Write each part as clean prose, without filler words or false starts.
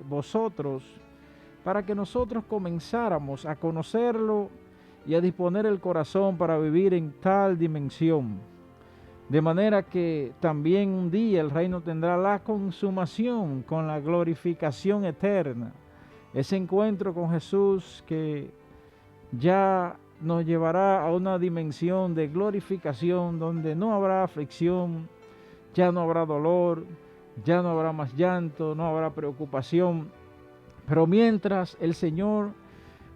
vosotros para que nosotros comenzáramos a conocerlo y a disponer el corazón para vivir en tal dimensión. De manera que también un día el reino tendrá la consumación con la glorificación eterna. Ese encuentro con Jesús que ya nos llevará a una dimensión de glorificación donde no habrá aflicción, ya no habrá dolor, ya no habrá más llanto, no habrá preocupación. Pero mientras el Señor,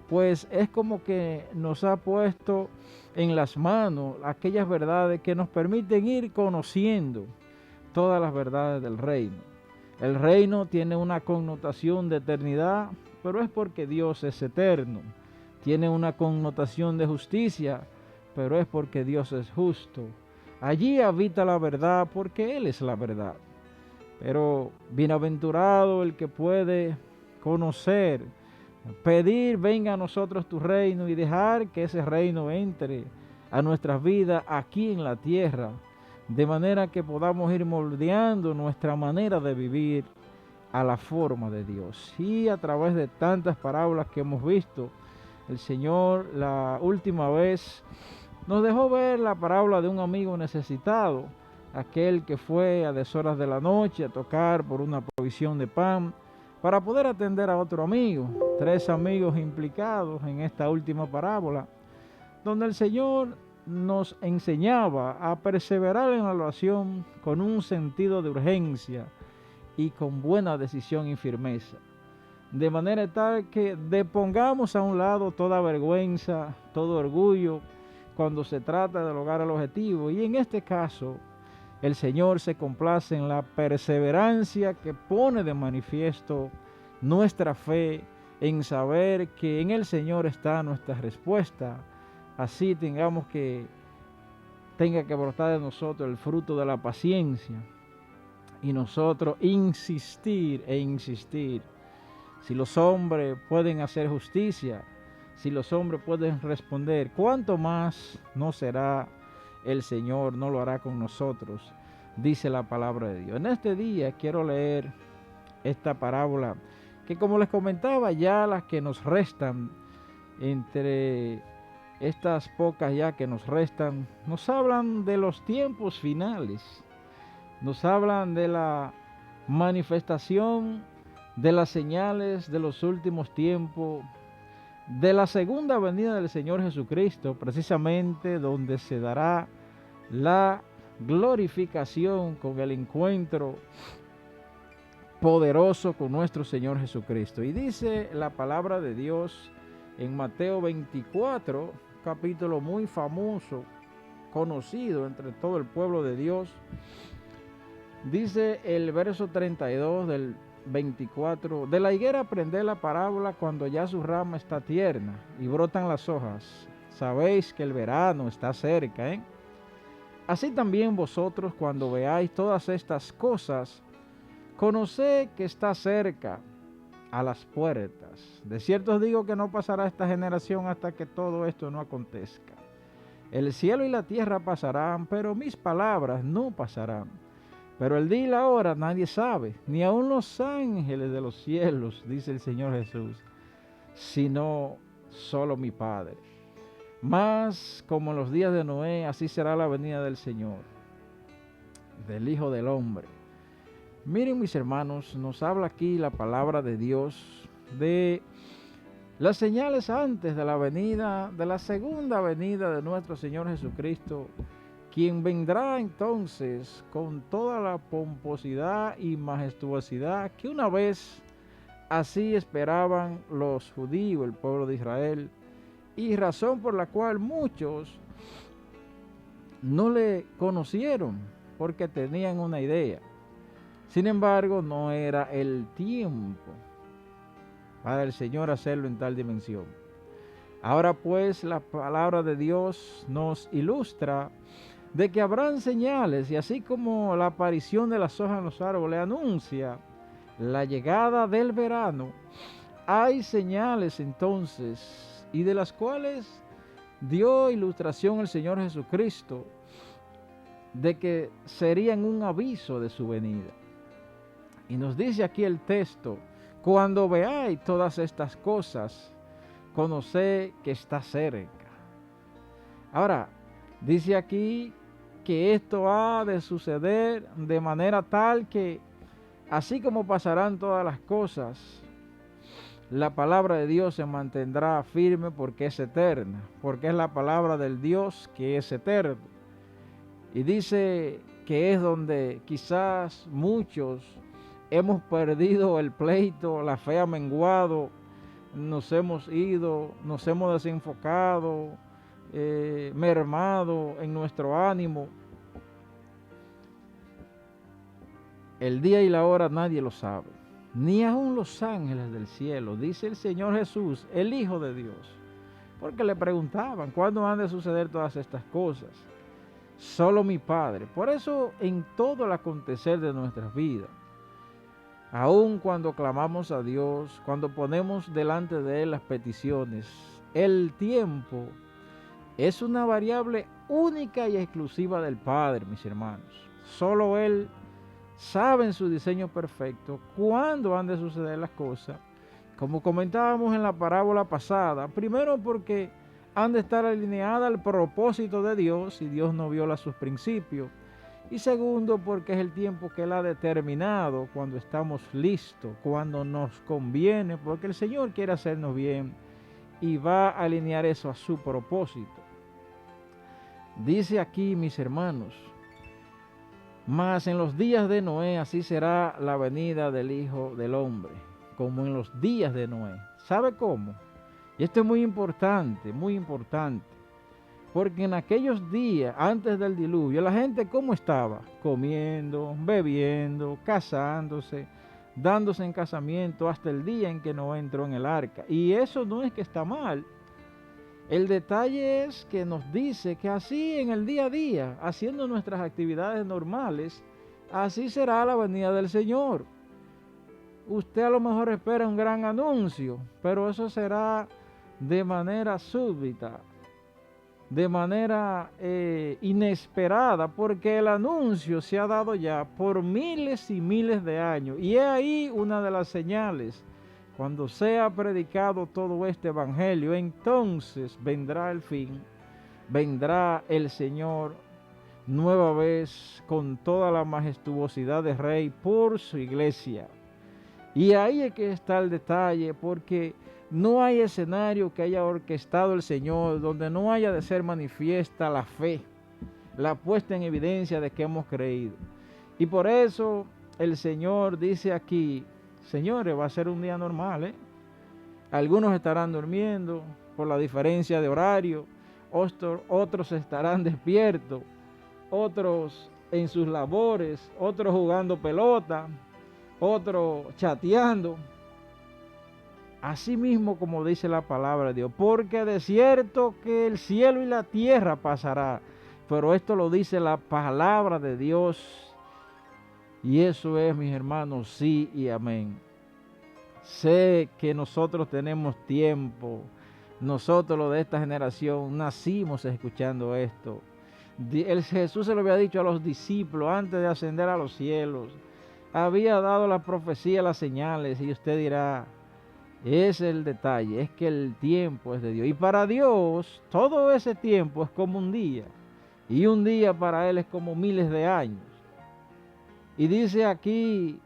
pues es como que nos ha puesto en las manos aquellas verdades que nos permiten ir conociendo todas las verdades del reino. El reino tiene una connotación de eternidad, pero es porque Dios es eterno. Tiene una connotación de justicia, pero es porque Dios es justo. Allí habita la verdad porque Él es la verdad. Pero bienaventurado el que puede conocer, pedir, venga a nosotros tu reino y dejar que ese reino entre a nuestras vidas aquí en la tierra, de manera que podamos ir moldeando nuestra manera de vivir a la forma de Dios. Y a través de tantas parábolas que hemos visto, el Señor la última vez nos dejó ver la parábola de un amigo necesitado, aquel que fue a deshoras de la noche a tocar por una provisión de pan para poder atender a otro amigo. 3 amigos implicados en esta última parábola, donde el Señor nos enseñaba a perseverar en la oración con un sentido de urgencia y con buena decisión y firmeza, de manera tal que depongamos a un lado toda vergüenza, todo orgullo, cuando se trata de lograr el objetivo. Y en este caso, el Señor se complace en la perseverancia que pone de manifiesto nuestra fe en saber que en el Señor está nuestra respuesta. Así tenga que brotar de nosotros el fruto de la paciencia y nosotros insistir e insistir. Si los hombres pueden hacer justicia, si los hombres pueden responder, ¿cuánto más no será el Señor, no lo hará con nosotros? Dice la palabra de Dios. En este día quiero leer esta parábola que, como les comentaba, ya las que nos restan, entre estas pocas ya que nos restan, nos hablan de los tiempos finales, nos hablan de la manifestación de las señales de los últimos tiempos, de la segunda venida del Señor Jesucristo, precisamente donde se dará la glorificación con el encuentro poderoso con nuestro Señor Jesucristo. Y dice la palabra de Dios en Mateo 24, capítulo muy famoso, conocido entre todo el pueblo de Dios. Dice el verso 32 del 24: de la higuera aprended la parábola cuando ya su rama está tierna y brotan las hojas. Sabéis que el verano está cerca, ¿eh? Así también vosotros, cuando veáis todas estas cosas, conoced que está cerca, a las puertas. De cierto os digo que no pasará esta generación hasta que todo esto no acontezca. El cielo y la tierra pasarán, pero mis palabras no pasarán. Pero el día y la hora nadie sabe, ni aun los ángeles de los cielos, dice el Señor Jesús, sino solo mi Padre. Mas como en los días de Noé, así será la venida del Señor, del Hijo del Hombre. Miren, mis hermanos, nos habla aquí la palabra de Dios de las señales antes de la venida, de la segunda venida de nuestro Señor Jesucristo, quien vendrá entonces con toda la pomposidad y majestuosidad que una vez así esperaban los judíos, el pueblo de Israel, y razón por la cual muchos no le conocieron porque tenían una idea. Sin embargo, no era el tiempo para el Señor hacerlo en tal dimensión. Ahora pues la palabra de Dios nos ilustra de que habrán señales, y así como la aparición de las hojas en los árboles anuncia la llegada del verano, hay señales entonces, y de las cuales dio ilustración el Señor Jesucristo, de que serían un aviso de su venida. Y nos dice aquí el texto Cuando veáis todas estas cosas, conoced que está cerca. Ahora, dice aquí que esto ha de suceder de manera tal que, así como pasarán todas las cosas, la palabra de Dios se mantendrá firme porque es eterna, porque es la palabra del Dios que es eterno. Y dice que es donde quizás muchos hemos perdido el pleito, la fe ha menguado, nos hemos ido, nos hemos desenfocado, mermado en nuestro ánimo. El día y la hora nadie lo sabe, ni aun los ángeles del cielo, dice el Señor Jesús, el Hijo de Dios. Porque le preguntaban, ¿cuándo han de suceder todas estas cosas? Solo mi Padre. Por eso en todo el acontecer de nuestras vidas, aun cuando clamamos a Dios, cuando ponemos delante de Él las peticiones, el tiempo es una variable única y exclusiva del Padre, mis hermanos. Solo Él sabe en su diseño perfecto cuándo han de suceder las cosas. Como comentábamos en la parábola pasada, primero porque han de estar alineadas al propósito de Dios y Dios no viola sus principios. Y segundo, porque es el tiempo que Él ha determinado cuando estamos listos, cuando nos conviene, porque el Señor quiere hacernos bien y va a alinear eso a su propósito. Dice aquí, mis hermanos, mas en los días de Noé así será la venida del Hijo del Hombre, como en los días de Noé. ¿Sabe cómo? Y esto es muy importante, porque en aquellos días, antes del diluvio, la gente ¿cómo estaba? Comiendo, bebiendo, casándose, dándose en casamiento hasta el día en que Noé entró en el arca. Y eso no es que está mal. El detalle es que nos dice que así en el día a día, haciendo nuestras actividades normales, así será la venida del Señor. Usted a lo mejor espera un gran anuncio, pero eso será de manera súbita, de manera inesperada, porque el anuncio se ha dado ya por miles y miles de años. Y es ahí una de las señales. Cuando sea predicado todo este evangelio, entonces vendrá el fin, vendrá el Señor nueva vez con toda la majestuosidad de Rey por su iglesia. Y ahí es que está el detalle, porque no hay escenario que haya orquestado el Señor donde no haya de ser manifiesta la fe, la puesta en evidencia de que hemos creído. Y por eso el Señor dice aquí, señores, va a ser un día normal, Algunos estarán durmiendo por la diferencia de horario, otros estarán despiertos, otros en sus labores, otros jugando pelota, otros chateando. Así mismo como dice la palabra de Dios, porque de cierto que el cielo y la tierra pasará, pero esto lo dice la palabra de Dios. Y eso es, mis hermanos, sí y amén. Sé que nosotros tenemos tiempo, nosotros los de esta generación nacimos escuchando esto. Jesús se lo había dicho a los discípulos antes de ascender a los cielos. Había dado la profecía, las señales, y usted dirá, ese es el detalle, es que el tiempo es de Dios. Y para Dios, todo ese tiempo es como un día. Y un día para Él es como miles de años. Y dice aquí,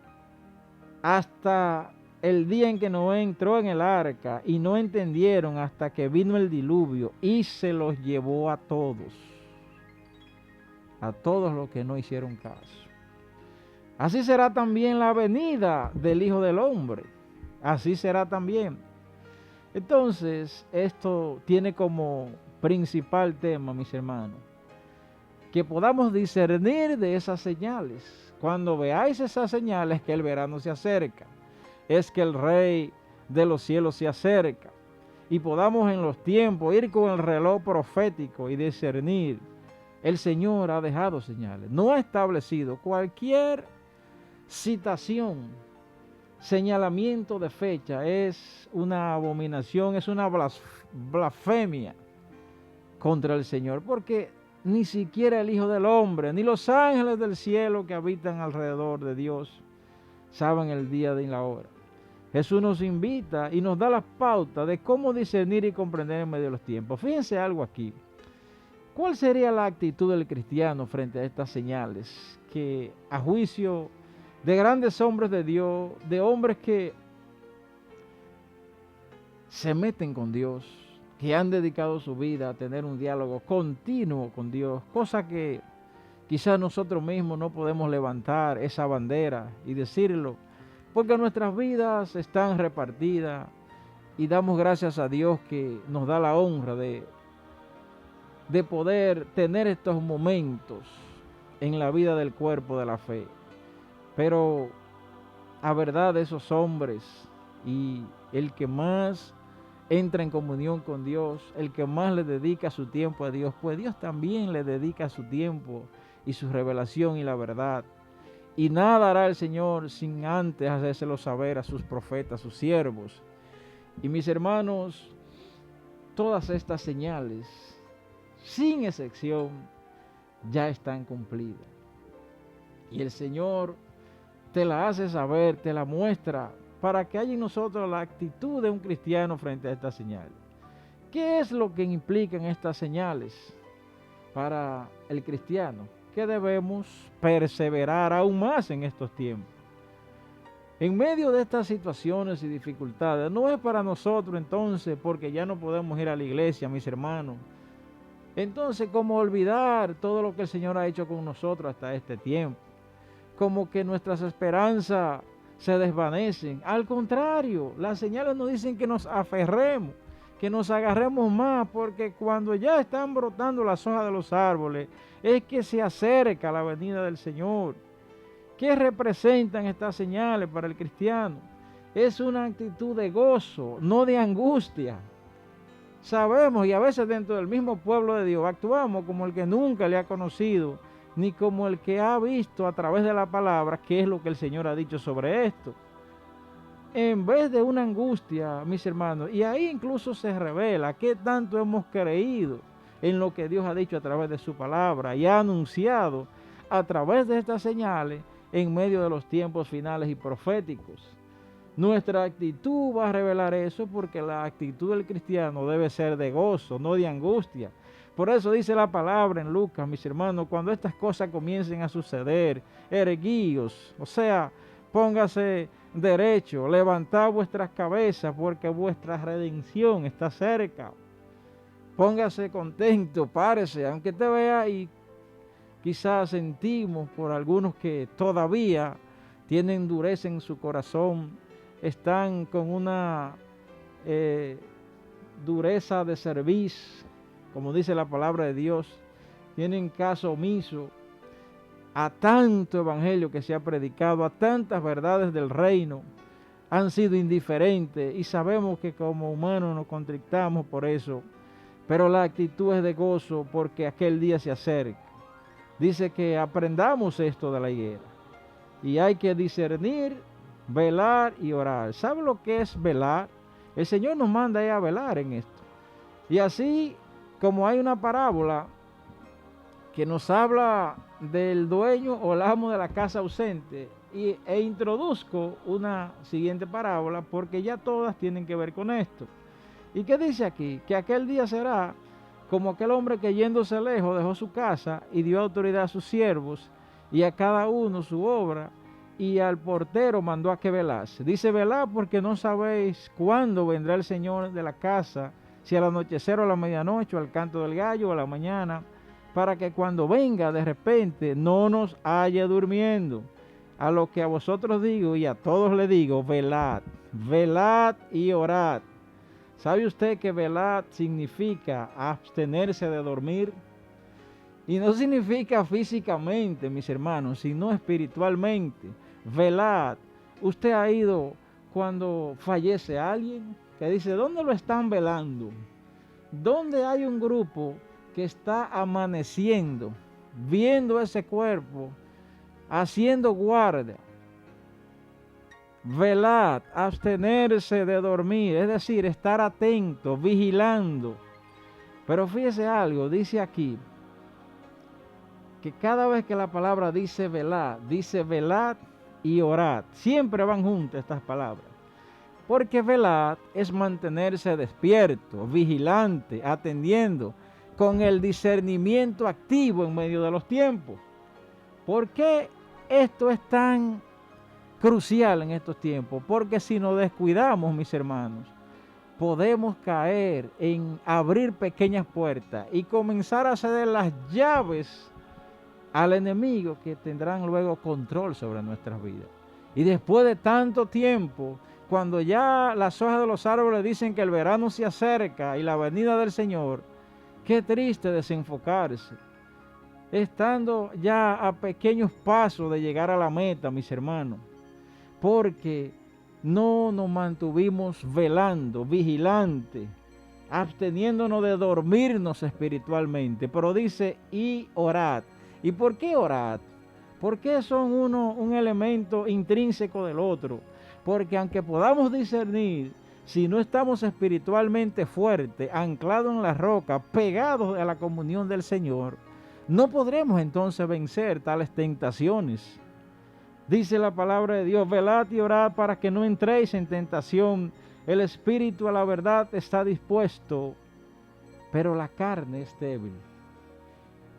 hasta el día en que Noé entró en el arca, y no entendieron hasta que vino el diluvio y se los llevó a todos los que no hicieron caso. Así será también la venida del Hijo del Hombre, así será también. Entonces, esto tiene como principal tema, mis hermanos, que podamos discernir de esas señales. Cuando veáis esas señales, que el verano se acerca, es que el Rey de los cielos se acerca, y podamos en los tiempos ir con el reloj profético y discernir. El Señor ha dejado señales, no ha establecido cualquier citación, señalamiento de fecha, es una abominación, es una blasfemia contra el Señor, porque ni siquiera el Hijo del Hombre, ni los ángeles del cielo que habitan alrededor de Dios, saben el día y la hora. Jesús nos invita y nos da las pautas de cómo discernir y comprender en medio de los tiempos. Fíjense algo aquí. ¿Cuál sería la actitud del cristiano frente a estas señales que, a juicio de grandes hombres de Dios, de hombres que se meten con Dios, que han dedicado su vida a tener un diálogo continuo con Dios, cosa que quizás nosotros mismos no podemos levantar esa bandera y decirlo, porque nuestras vidas están repartidas y damos gracias a Dios que nos da la honra de poder tener estos momentos en la vida del cuerpo de la fe. Pero a verdad, esos hombres y el que más entra en comunión con Dios, el que más le dedica su tiempo a Dios, pues Dios también le dedica su tiempo y su revelación y la verdad. Y nada hará el Señor sin antes hacérselo saber a sus profetas, sus siervos. Y mis hermanos, todas estas señales, sin excepción, ya están cumplidas. Y el Señor te la hace saber, te la muestra, para que haya en nosotros la actitud de un cristiano frente a estas señales. ¿Qué es lo que implican estas señales para el cristiano? Que debemos perseverar aún más en estos tiempos. En medio de estas situaciones y dificultades, no es para nosotros entonces, porque ya no podemos ir a la iglesia, mis hermanos. Entonces, ¿cómo olvidar todo lo que el Señor ha hecho con nosotros hasta este tiempo? Como que nuestras esperanzas se desvanecen. Al contrario, las señales nos dicen que nos aferremos, que nos agarremos más, porque cuando ya están brotando las hojas de los árboles, es que se acerca la venida del Señor. ¿Qué representan estas señales para el cristiano? Es una actitud de gozo, no de angustia. Sabemos, y a veces dentro del mismo pueblo de Dios, actuamos como el que nunca le ha conocido, ni como el que ha visto a través de la palabra qué es lo que el Señor ha dicho sobre esto. En vez de una angustia, mis hermanos, y ahí incluso se revela qué tanto hemos creído en lo que Dios ha dicho a través de su palabra y ha anunciado a través de estas señales en medio de los tiempos finales y proféticos. Nuestra actitud va a revelar eso, porque la actitud del cristiano debe ser de gozo, no de angustia. Por eso dice la palabra en Lucas, mis hermanos, cuando estas cosas comiencen a suceder, erguíos, o sea, póngase derecho, levantad vuestras cabezas, porque vuestra redención está cerca. Póngase contento, párese, aunque te vea, y quizás sentimos por algunos que todavía tienen dureza en su corazón, están con una dureza de cerviz, como dice la palabra de Dios, tienen caso omiso a tanto evangelio que se ha predicado, a tantas verdades del reino, han sido indiferentes, y sabemos que como humanos nos contrictamos por eso, pero la actitud es de gozo porque aquel día se acerca. Dice que aprendamos esto de la higuera, y hay que discernir, velar y orar. ¿Sabe lo que es velar? El Señor nos manda a velar en esto. Y así como hay una parábola que nos habla del dueño o el amo de la casa ausente, e introduzco una siguiente parábola porque ya todas tienen que ver con esto. ¿Y qué dice aquí? Que aquel día será como aquel hombre que, yéndose lejos, dejó su casa y dio autoridad a sus siervos y a cada uno su obra, y al portero mandó a que velase. Dice: velad, porque no sabéis cuándo vendrá el Señor de la casa, si al anochecer o a la medianoche, o al canto del gallo o a la mañana, para que cuando venga de repente no nos haya durmiendo. A lo que a vosotros digo y a todos le digo: velad, velad y orad. ¿Sabe usted que velad significa abstenerse de dormir? Y no significa físicamente, mis hermanos, sino espiritualmente. Velad. Usted ha ido cuando fallece alguien, que dice: ¿dónde lo están velando? ¿Dónde hay un grupo que está amaneciendo, viendo ese cuerpo, haciendo guardia? Velad, abstenerse de dormir, es decir, estar atento, vigilando. Pero fíjese algo, dice aquí, que cada vez que la palabra dice velad y orad, siempre van juntas estas palabras. Porque velad es mantenerse despierto, vigilante, atendiendo, con el discernimiento activo en medio de los tiempos. ¿Por qué esto es tan crucial en estos tiempos? Porque si nos descuidamos, mis hermanos, podemos caer en abrir pequeñas puertas y comenzar a ceder las llaves al enemigo, que tendrán luego control sobre nuestras vidas. Y después de tanto tiempo, cuando ya las hojas de los árboles dicen que el verano se acerca y la venida del Señor, qué triste desenfocarse, estando ya a pequeños pasos de llegar a la meta, mis hermanos, porque no nos mantuvimos velando, vigilantes, absteniéndonos de dormirnos espiritualmente. Pero dice, y orad. ¿Y por qué orad? ¿Por qué son un elemento intrínseco del otro? Porque aunque podamos discernir, si no estamos espiritualmente fuertes, anclados en la roca, pegados a la comunión del Señor, no podremos entonces vencer tales tentaciones. Dice la palabra de Dios, velad y orad para que no entréis en tentación. El espíritu a la verdad está dispuesto, pero la carne es débil.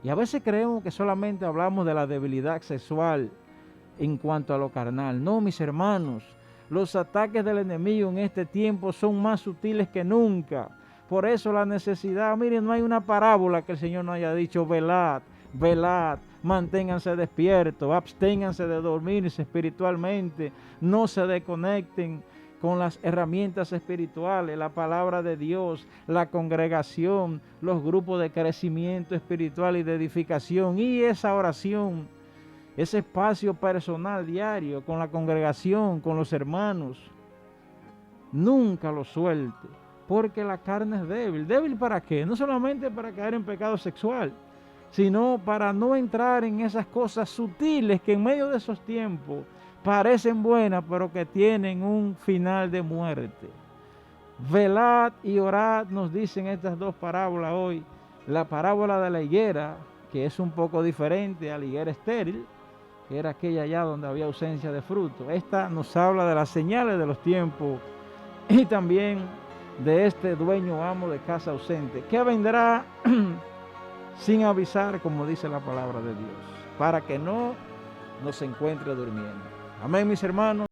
Y a veces creemos que solamente hablamos de la debilidad sexual en cuanto a lo carnal. No, mis hermanos, los ataques del enemigo en este tiempo son más sutiles que nunca. Por eso la necesidad, miren, no hay una parábola que el Señor no haya dicho, velad, velad, manténganse despiertos, absténganse de dormirse espiritualmente, no se desconecten con las herramientas espirituales, la palabra de Dios, la congregación, los grupos de crecimiento espiritual y de edificación, y esa oración, ese espacio personal diario con la congregación, con los hermanos. Nunca lo suelte, porque la carne es débil. ¿Débil para qué? No solamente para caer en pecado sexual, sino para no entrar en esas cosas sutiles que en medio de esos tiempos parecen buenas, pero que tienen un final de muerte. Velad y orad, nos dicen estas dos parábolas hoy. La parábola de la higuera, que es un poco diferente a la higuera estéril, que era aquella allá donde había ausencia de fruto. Esta nos habla de las señales de los tiempos y también de este dueño amo de casa ausente, que vendrá sin avisar, como dice la palabra de Dios, para que no nos encuentre durmiendo. Amén, mis hermanos.